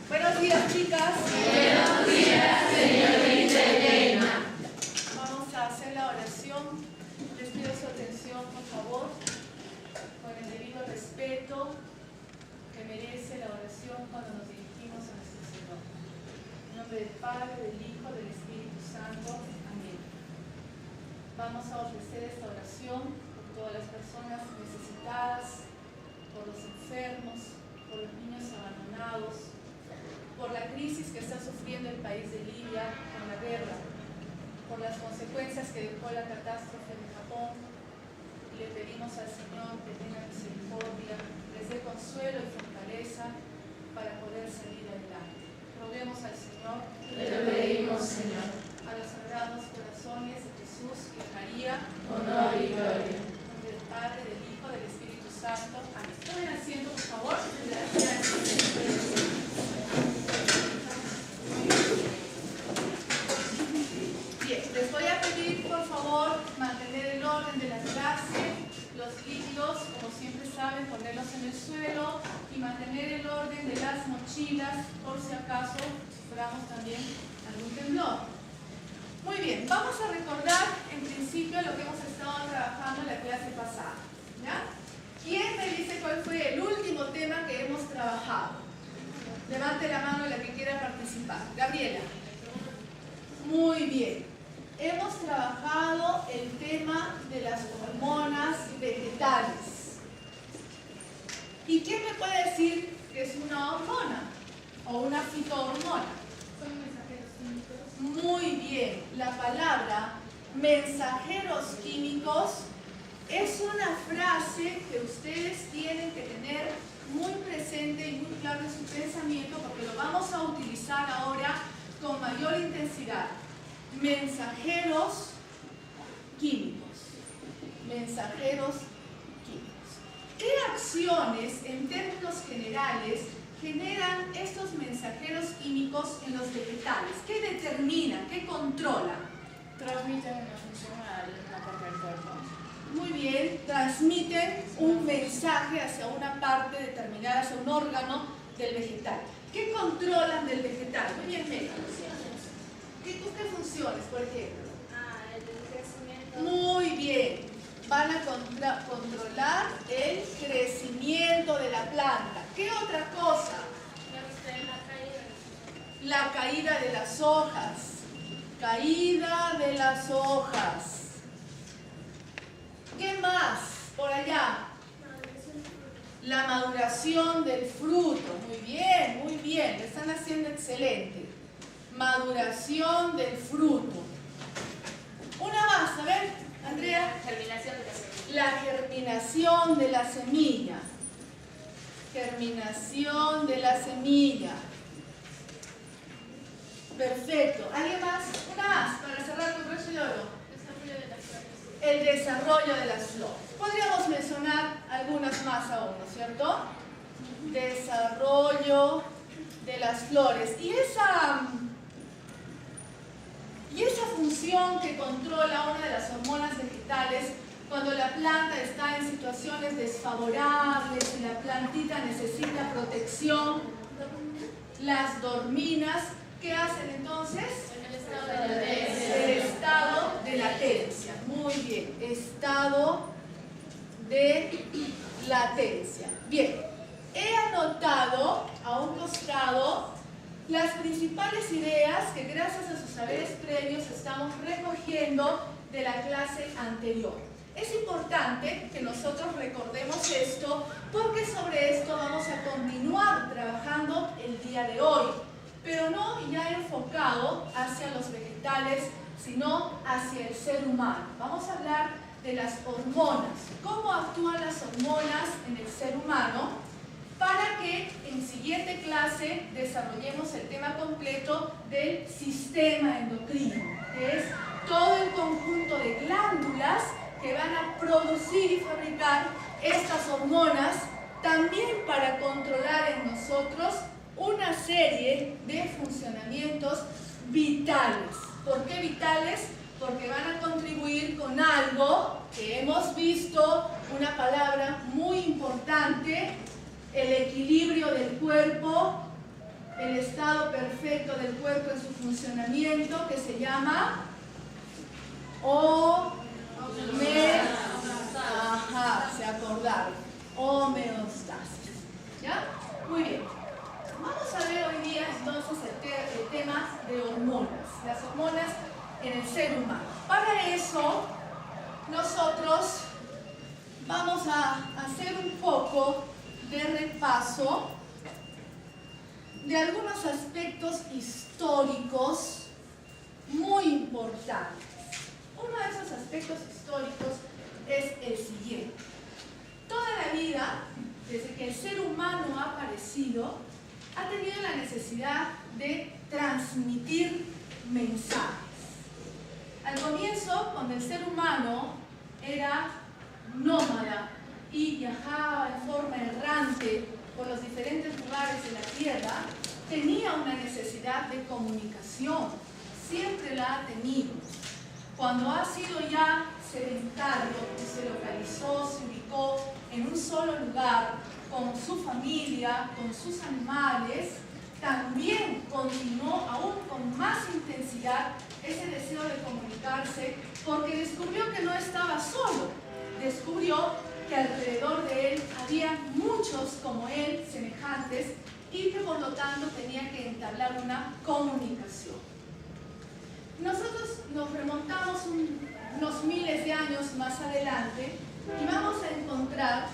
Buenos días, chicas. Buenos días, señorita Elena. Vamos a hacer la oración. Les pido su atención, por favor, con el debido respeto que merece la oración cuando nos dirigimos a nuestro Señor. En nombre del Padre, del Hijo, del Espíritu Santo. Amén. Vamos a ofrecer esta oración por todas las personas necesitadas, por los enfermos, por los niños abandonados, por la crisis que está sufriendo el país de Libia con la guerra, por las consecuencias que dejó la catástrofe en Japón. Y le pedimos al Señor que tenga misericordia, les dé consuelo y fortaleza para poder salir adelante. Roguemos al Señor. Le pedimos, Señor. A los sagrados corazones de Jesús y de María, Honor y gloria. en nombre del Padre, del Hijo, del Espíritu Santo. Amén. Tomen asiento, por favor. Gracias. Bien, les voy a pedir, por favor, mantener el orden de la clase, los líquidos, como siempre saben, ponerlos en el suelo y mantener el orden de las mochilas, por si acaso suframos también algún temblor. Muy bien, vamos a recordar en principio lo que hemos estado trabajando en la clase pasada, ¿ya? ¿Quién me dice cuál fue el último tema que hemos trabajado? Levante la mano la que quiera participar. Gabriela. Muy bien. Hemos trabajado el tema de las hormonas vegetales. ¿Y quién me puede decir que es una hormona o una fitohormona? Son mensajeros químicos. Muy bien. La palabra mensajeros químicos es una frase que ustedes tienen que tener muy presente y muy claro en su pensamiento porque lo vamos a utilizar ahora con mayor intensidad. Mensajeros químicos. Mensajeros químicos. ¿Qué acciones, en términos generales, generan estos mensajeros químicos en los vegetales? ¿Qué determinan? ¿Qué controlan? Transmiten una función a una parte del cuerpo. Muy bien, transmiten un mensaje hacia una parte determinada, hacia un órgano del vegetal. ¿Qué controlan del vegetal? Muy bien, Mega. ¿Qué funciones, por ejemplo? El crecimiento. Muy bien. Van a controlar el crecimiento de la planta. ¿Qué otra cosa? La caída de las hojas. Caída de las hojas. ¿Qué más por allá? La maduración del fruto. Muy bien, lo están haciendo excelente. Maduración del fruto. Una más, a ver, Andrea. Germinación de la semilla. La germinación de la semilla. Germinación de la semilla. Perfecto. ¿Alguien más? Una más para cerrar con broche de oro. Desarrollo de las flores. El desarrollo de las flores. Podríamos mencionar algunas más aún, ¿no es cierto? Desarrollo de las flores. Y esa función que controla una de las hormonas vegetales cuando la planta está en situaciones desfavorables y la plantita necesita protección, las dorminas, ¿qué hacen entonces? El estado de latencia. El estado de latencia. Muy bien, estado de latencia. Bien, he anotado a un costado las principales ideas que gracias a sus saberes previos estamos recogiendo de la clase anterior. Es importante que nosotros recordemos esto porque sobre esto vamos a continuar trabajando el día de hoy, pero no ya enfocado hacia los vegetales, sino hacia el ser humano. Vamos a hablar de las hormonas, cómo actúan las hormonas en el ser humano, para que en siguiente clase desarrollemos el tema completo del sistema endocrino, que es todo el conjunto de glándulas que van a producir y fabricar estas hormonas, también para controlar en nosotros una serie de funcionamientos vitales. ¿Por qué vitales? Porque van a contribuir con algo que hemos visto, una palabra muy importante, el equilibrio del cuerpo el estado perfecto del cuerpo en su funcionamiento, que se llama se acordaron, homeostasis. ¿Ya? Muy bien. Vamos a ver hoy día entonces el tema de hormonas, las hormonas en el ser humano. Para eso, nosotros vamos a hacer un poco de repaso de algunos aspectos históricos muy importantes. Uno de esos aspectos históricos es el siguiente. Toda la vida, desde que el ser humano ha aparecido, ha tenido la necesidad de transmitir mensajes. Al comienzo, cuando el ser humano era nómada y viajaba en forma errante por los diferentes lugares de la tierra, tenía una necesidad de comunicación. Siempre la ha tenido. Cuando ha sido ya sedentario y se localizó, se ubicó en un solo lugar, con su familia, con sus animales, también continuó aún con más intensidad ese deseo de comunicarse, porque descubrió que no estaba solo, descubrió que alrededor de él había muchos como él, semejantes, y que por lo tanto tenía que entablar una comunicación. Nosotros nos remontamos unos miles de años más adelante y vamos a encontrar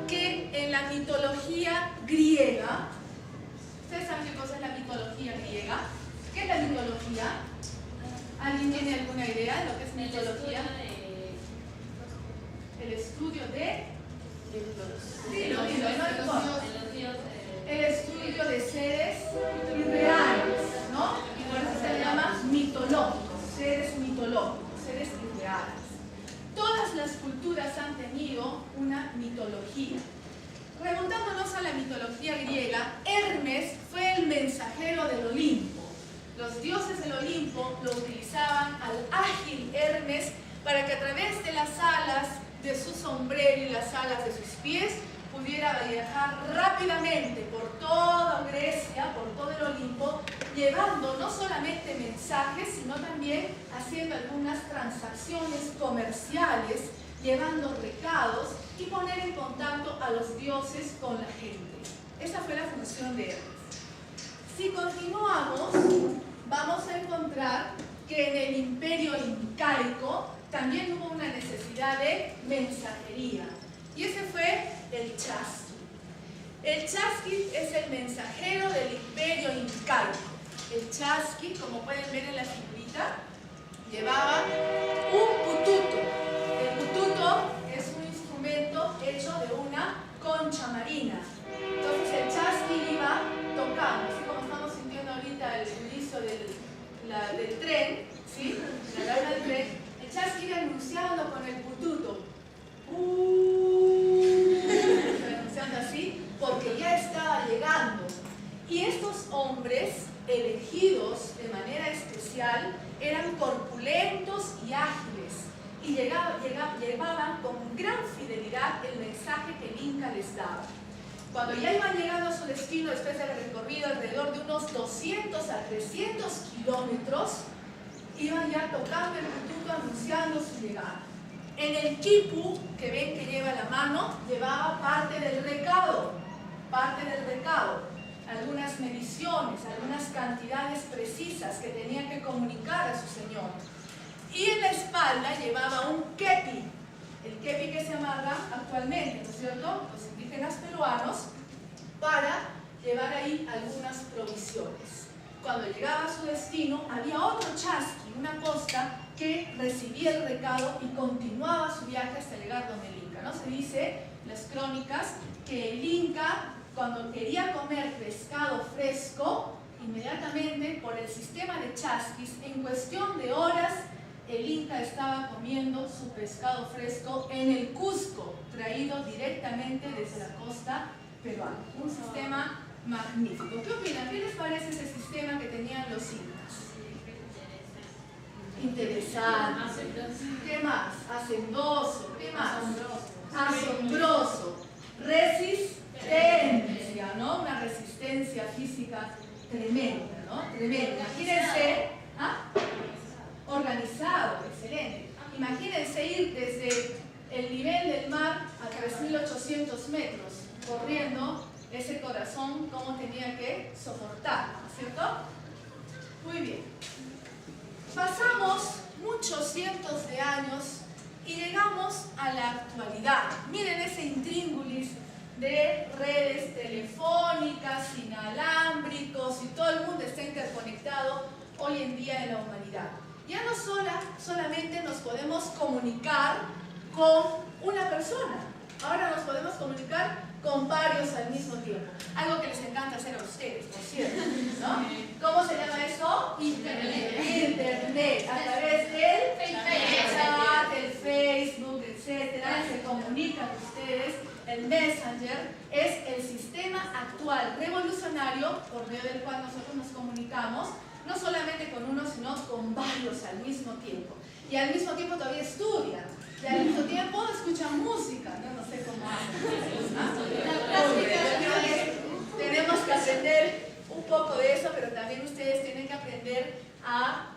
que en la mitología griega, ¿ustedes saben qué cosa es la mitología griega? ¿Qué es la mitología? ¿Alguien tiene alguna idea de lo que es mitología? El estudio de... El estudio de seres irreales, ¿no? Y por eso se llama mitológicos, seres mitológicos, seres irreales. Todas las culturas han tenido una mitología. Remontándonos a la mitología griega, Hermes fue el mensajero del Olimpo. Los dioses del Olimpo lo utilizaban al ágil Hermes para que a través de las alas de su sombrero y las alas de sus pies pudiera viajar rápidamente por toda Grecia, por todo el Olimpo, llevando no solamente mensajes, sino también haciendo algunas transacciones comerciales, llevando recados y poner en contacto a los dioses con la gente. Esa fue la función de Hermes. Si continuamos, vamos a encontrar que en el imperio incaico también hubo una necesidad de mensajería. Y ese fue el chasqui. El chasqui es el mensajero del imperio incaico. El chasqui, como pueden ver en la figurita, llevaba un pututo. El pututo es un instrumento hecho de una concha marina. Entonces el chasqui iba tocando, así como estamos sintiendo ahorita el inicio del tren, ¿sí? La alarma del tren. El chasqui iba anunciando con el pututo. Anunciando así, porque ya estaba llegando. Y estos hombres, elegidos de manera especial, eran corpulentos y ágiles. Y llevaban con gran fidelidad el mensaje que el Inca les daba. Cuando ya iban llegando a su destino, después del recorrido alrededor de unos 200 a 300 kilómetros, iban ya tocando el pututo anunciando su llegada. En el quipu, que ven que lleva la mano, llevaba parte del recado, algunas mediciones, algunas cantidades precisas que tenía que comunicar a su señor. Y en la espalda llevaba un kepi, el kepi que se amarra actualmente, ¿no es cierto?, los indígenas peruanos, para llevar ahí algunas provisiones. Cuando llegaba a su destino, había otro chasqui, una posta, que recibía el recado y continuaba su viaje hasta llegar donde el Inca, ¿no? Se dice en las crónicas que el Inca, cuando quería comer pescado fresco, inmediatamente por el sistema de chasquis, en cuestión de horas, el Inca estaba comiendo su pescado fresco en el Cusco, traído directamente desde la costa peruana. Un sistema magnífico. ¿Qué opinan? ¿Qué les parece ese sistema que tenían los incas? Interesante. ¿Qué más? Hacendoso. ¿Qué más? Asombroso. Resistencia, ¿no? Una resistencia física tremenda, ¿no? Tremenda. Imagínense, organizado, excelente. Imagínense ir desde el nivel del mar a 3.800 metros, corriendo ese corazón, cómo tenía que soportar, ¿no es cierto? Muy bien. Pasamos muchos cientos de años y llegamos a la actualidad. Miren ese intríngulis de redes telefónicas, inalámbricos, y todo el mundo está interconectado hoy en día en la humanidad. Ya no solamente nos podemos comunicar con una persona, ahora nos podemos comunicar con varios al mismo tiempo. Algo que les encanta hacer a ustedes, por cierto, ¿no? ¿Cómo se llama eso? Internet. Internet, a través del chat, el Facebook, etcétera, se comunican ustedes. El Messenger es el sistema actual revolucionario por medio del cual nosotros nos comunicamos, no solamente con uno, sino con varios al mismo tiempo. Y al mismo tiempo todavía estudian, y al mismo tiempo escuchan música, no sé cómo hacen. Tenemos que aprender un poco de eso, pero también ustedes tienen que aprender a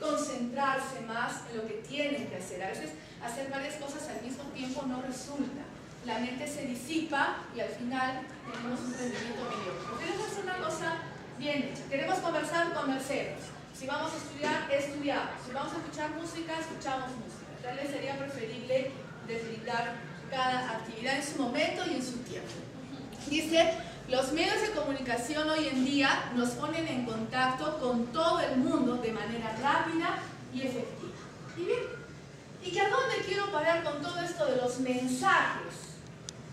concentrarse más en lo que tienen que hacer. A veces hacer varias cosas al mismo tiempo no resulta. La mente se disipa y al final tenemos un rendimiento mediocre. Queremos hacer una cosa bien hecha. Queremos conversar, conversemos. Si vamos a estudiar, estudiamos. Si vamos a escuchar música, escuchamos música. Tal vez sería preferible desligar cada actividad en su momento y en su tiempo. Dice, los medios de comunicación hoy en día nos ponen en contacto con todo el mundo de manera rápida y efectiva. ¿Y bien? ¿Y a dónde quiero parar con todo esto de los mensajes?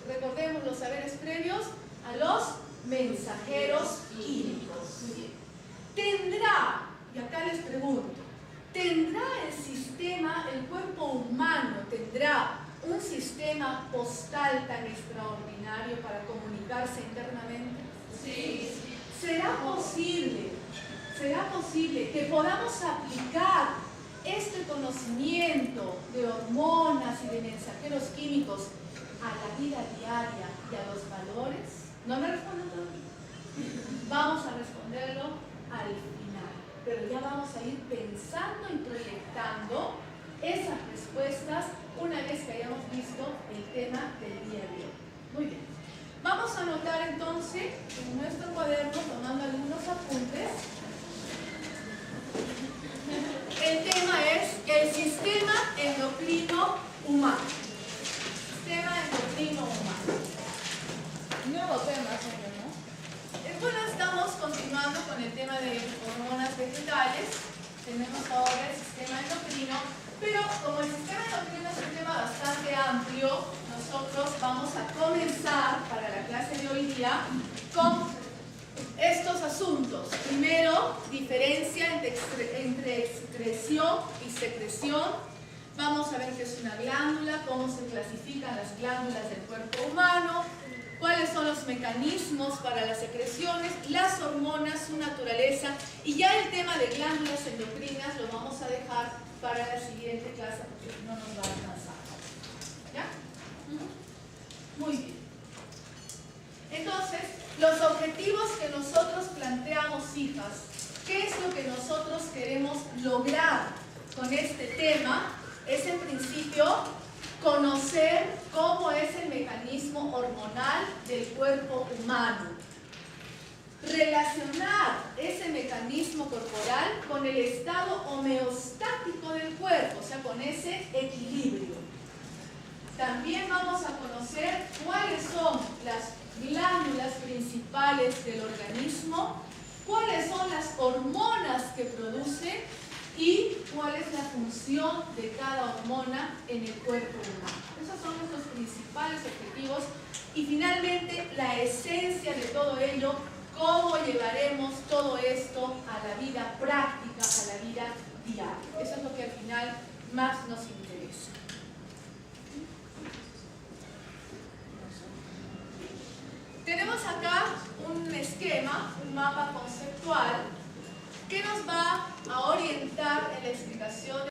Recordemos los saberes previos a los mensajeros químicos. Muy bien. ¿Tendrá, y acá les pregunto, ¿tendrá el sistema, el cuerpo humano, tendrá un sistema postal tan extraordinario para comunicarse internamente? Sí. ¿Será posible que podamos aplicar este conocimiento de hormonas y de mensajeros químicos a la vida diaria y a los valores? ¿No me responden todavía? Vamos a responderlo al final, pero ya vamos a ir pensando y proyectando esas respuestas una vez que hayamos visto el tema del día de hoy. Muy bien. Vamos a anotar entonces en nuestro cuaderno, tomando algunos apuntes. El tema es el sistema endocrino humano. Sistema endocrino humano. Nuevo tema, señor, ¿no? Bueno, estamos continuando con el tema de hormonas vegetales. Tenemos ahora el sistema endocrino, pero como el sistema endocrino es un tema bastante amplio, nosotros vamos a comenzar para la clase de hoy día con estos asuntos. Primero, diferencia entre excreción y secreción. Vamos a ver qué es una glándula, cómo se clasifican las glándulas del cuerpo humano, cuáles son los mecanismos para las secreciones, las hormonas, su naturaleza, y ya el tema de glándulas endocrinas lo vamos a dejar para la siguiente clase porque no nos va a alcanzar. ¿Ya? Muy bien. Entonces, los objetivos que nosotros planteamos, hijas, ¿qué es lo que nosotros queremos lograr con este tema? Es en principio conocer cómo es el mecanismo hormonal del cuerpo humano. Relacionar ese mecanismo corporal con el estado homeostático del cuerpo, o sea, con ese equilibrio. También vamos a conocer cuáles son las glándulas principales del organismo, cuáles son las hormonas que produce y cuál es la función de cada hormona en el cuerpo humano. Esos son nuestros principales objetivos y finalmente la esencia de todo ello, cómo llevaremos todo esto a la vida práctica, a la vida diaria. Eso es lo que al final más nos interesa. Tenemos acá un esquema, un mapa conceptual que nos va a orientar en la explicación